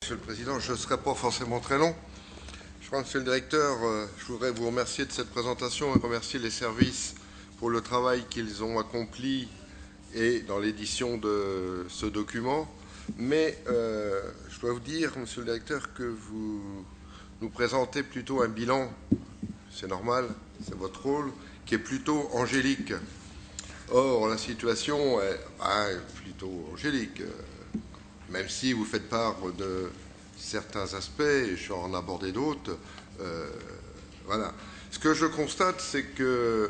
Monsieur le Président, je ne serai pas forcément très long. Je crois, Monsieur le Directeur, je voudrais vous remercier de cette présentation et remercier les services pour le travail qu'ils ont accompli et dans l'édition de ce document. Mais je dois vous dire, Monsieur le Directeur, que vous nous présentez plutôt un bilan, c'est normal, c'est votre rôle, qui est plutôt angélique. Or, la situation est plutôt angélique, même si vous faites part de certains aspects, et je vais en aborder d'autres. Voilà. Ce que je constate, c'est que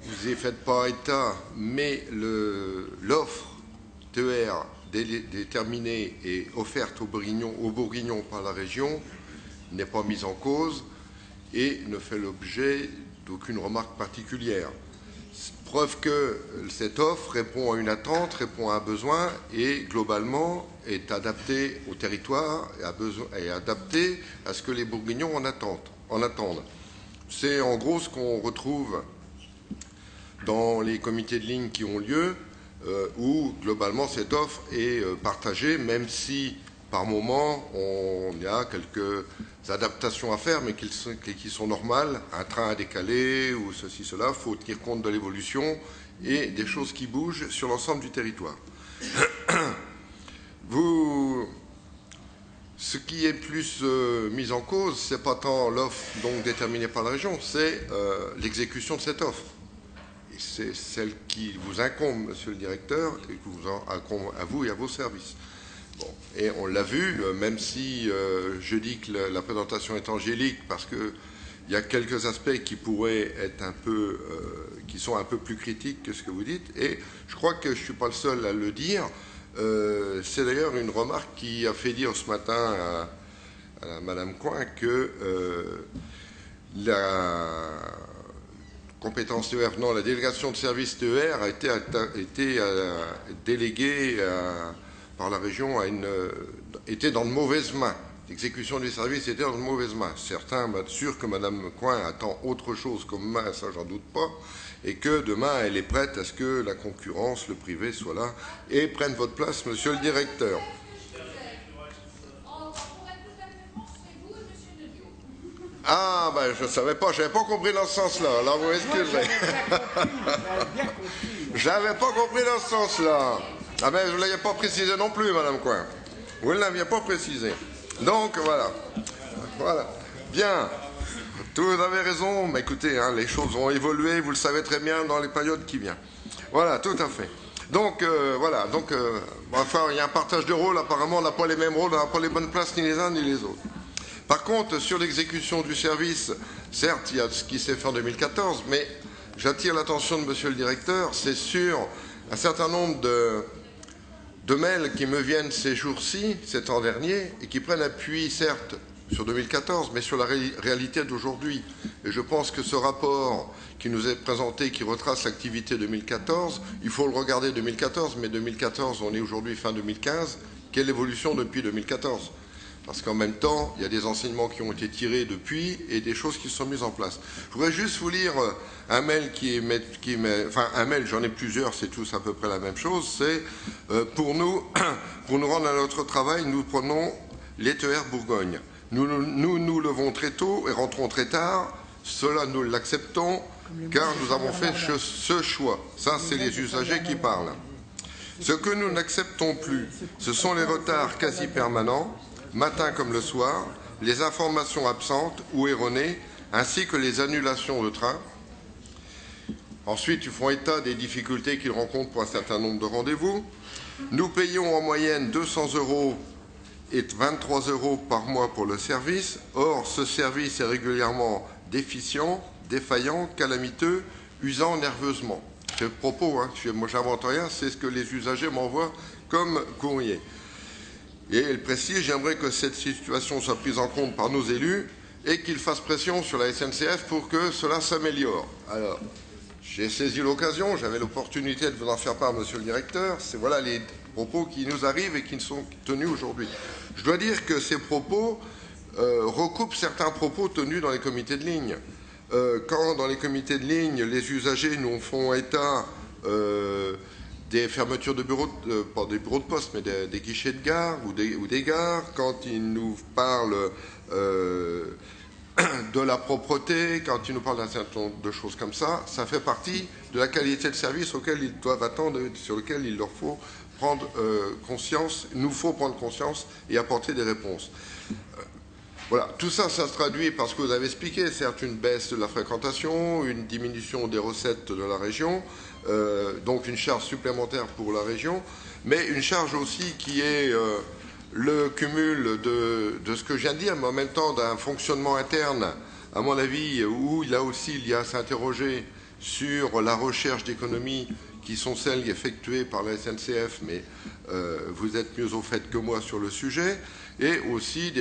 vous n'y faites pas état, mais l'offre TER déterminée et offerte aux Bourguignons par la région n'est pas mise en cause et ne fait l'objet d'aucune remarque particulière. Preuve que cette offre répond à une attente, répond à un besoin et globalement est adaptée au territoire et adaptée à ce que les Bourguignons en attendent. C'est en gros ce qu'on retrouve dans les comités de ligne qui ont lieu, où globalement cette offre est partagée, même si par moment il y a quelques adaptations à faire, mais qui sont normales. Un train à décaler ou ceci, cela, il faut tenir compte de l'évolution et des choses qui bougent sur l'ensemble du territoire. Ce qui est plus mis en cause, ce n'est pas tant l'offre donc déterminée par la région, c'est l'exécution de cette offre. C'est celle qui vous incombe, Monsieur le Directeur, et qui vous incombe à vous et à vos services. Bon, et on l'a vu, même si je dis que la présentation est angélique, parce qu'il y a quelques aspects qui pourraient être qui sont un peu plus critiques que ce que vous dites, et je crois que je ne suis pas le seul à le dire. C'est d'ailleurs une remarque qui a fait dire ce matin à Madame Coin que la compétence TER, non, la délégation de service TER a été déléguée par la région était dans de mauvaises mains. L'exécution du service était dans de mauvaises mains. Certains m'assurent que Mme Coin attend autre chose comme main, ça j'en doute pas, et que demain elle est prête à ce que la concurrence, le privé soit là et prenne votre place, Monsieur le Directeur. Ah, ben je ne savais pas, je n'avais pas compris dans ce sens-là, alors vous m'excuserez. Je n'avais pas compris dans ce sens-là. Ah ben je ne l'avais pas précisé non plus, Madame Coin. Vous ne l'aviez pas précisé. Donc voilà. Voilà. Bien. Vous avez raison, mais écoutez, hein, les choses vont évoluer, vous le savez très bien, dans les périodes qui viennent. Voilà, tout à fait. Donc, voilà. Donc, enfin, il y a un partage de rôles. Apparemment, on n'a pas les mêmes rôles, on n'a pas les bonnes places, ni les uns ni les autres. Par contre, sur l'exécution du service, certes, il y a ce qui s'est fait en 2014, mais j'attire l'attention de Monsieur le Directeur, c'est sur un certain nombre de mails qui me viennent ces jours-ci, ces temps derniers, et qui prennent appui, certes, sur 2014, mais sur la réalité d'aujourd'hui. Et je pense que ce rapport qui nous est présenté, qui retrace l'activité 2014, il faut le regarder 2014, mais 2014, on est aujourd'hui fin 2015, quelle évolution depuis 2014 ? Parce qu'en même temps, il y a des enseignements qui ont été tirés depuis et des choses qui se sont mises en place. Je voudrais juste vous lire un mail enfin un mail, j'en ai plusieurs, c'est tous à peu près la même chose, c'est pour nous rendre à notre travail, nous prenons les TER Bourgogne. Nous levons très tôt et rentrons très tard, cela nous l'acceptons car nous avons fait ce choix. Ça, c'est les usagers qui parlent. Ce que nous n'acceptons plus, ce sont les retards quasi permanents, matin comme le soir, les informations absentes ou erronées, ainsi que les annulations de trains. Ensuite, ils font état des difficultés qu'ils rencontrent pour un certain nombre de rendez-vous. Nous payons en moyenne 200 € et 23 € par mois pour le service. Or, ce service est régulièrement déficient, défaillant, calamiteux, usant nerveusement. C'est le propos, hein. Moi j'invente rien, c'est ce que les usagers m'envoient comme courrier. Et elle précise, j'aimerais que cette situation soit prise en compte par nos élus et qu'ils fassent pression sur la SNCF pour que cela s'améliore. Alors, j'ai saisi l'occasion, j'avais l'opportunité de vous en faire part, Monsieur le Directeur. C'est voilà les propos qui nous arrivent et qui sont tenus aujourd'hui. Je dois dire que ces propos recoupent certains propos tenus dans les comités de ligne. Quand dans les comités de ligne, les usagers nous font état des fermetures de bureaux, pas des bureaux de poste, mais des guichets de gare ou des gares, quand il nous parle de la propreté, quand il nous parle d'un certain nombre de choses comme ça fait partie de la qualité de service auquel ils doivent attendre, sur lequel il leur faut prendre conscience, nous faut prendre conscience et apporter des réponses. Voilà, tout ça, ça se traduit par ce que vous avez expliqué, certes une baisse de la fréquentation, une diminution des recettes de la région, donc une charge supplémentaire pour la région, mais une charge aussi qui est le cumul de ce que je viens de dire, mais en même temps d'un fonctionnement interne, à mon avis, où là aussi il y a à s'interroger sur la recherche d'économies qui sont celles effectuées par la SNCF, mais vous êtes mieux au fait que moi sur le sujet, et aussi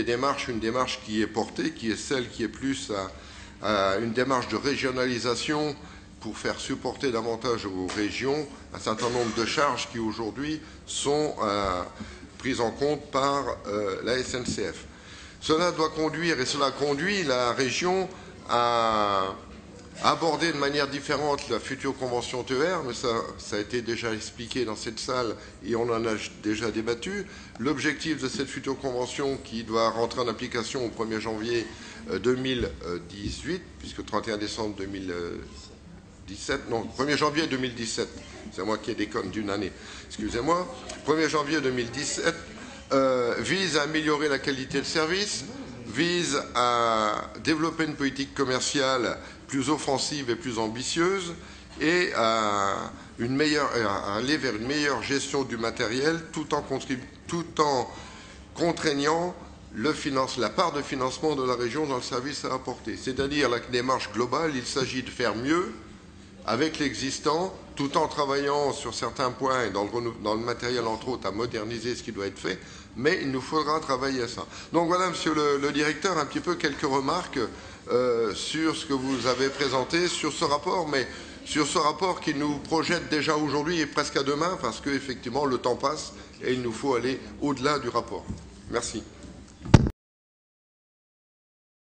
une démarche qui est portée, qui est celle qui est plus à une démarche de régionalisation pour faire supporter davantage aux régions un certain nombre de charges qui aujourd'hui sont prises en compte par la SNCF. Cela doit conduire, et cela conduit la région à aborder de manière différente la future convention TER, mais ça a été déjà expliqué dans cette salle et on en a déjà débattu. L'objectif de cette future convention qui doit rentrer en application au 1er janvier 2018, puisque 31 décembre 2017, non, 1er janvier 2017, c'est moi qui déconne d'une année, excusez-moi, 1er janvier 2017, vise à améliorer la qualité de service, vise à développer une politique commerciale plus offensive et plus ambitieuse et à aller vers une meilleure gestion du matériel tout en contraignant la part de financement de la région dans le service à apporter. C'est-à-dire la démarche globale, il s'agit de faire mieux avec l'existant, tout en travaillant sur certains points et dans le matériel, entre autres, à moderniser ce qui doit être fait, mais il nous faudra travailler à ça. Donc voilà, monsieur le directeur, un petit peu quelques remarques sur ce que vous avez présenté, sur ce rapport, mais sur ce rapport qui nous projette déjà aujourd'hui et presque à demain, parce qu'effectivement, le temps passe et il nous faut aller au-delà du rapport. Merci.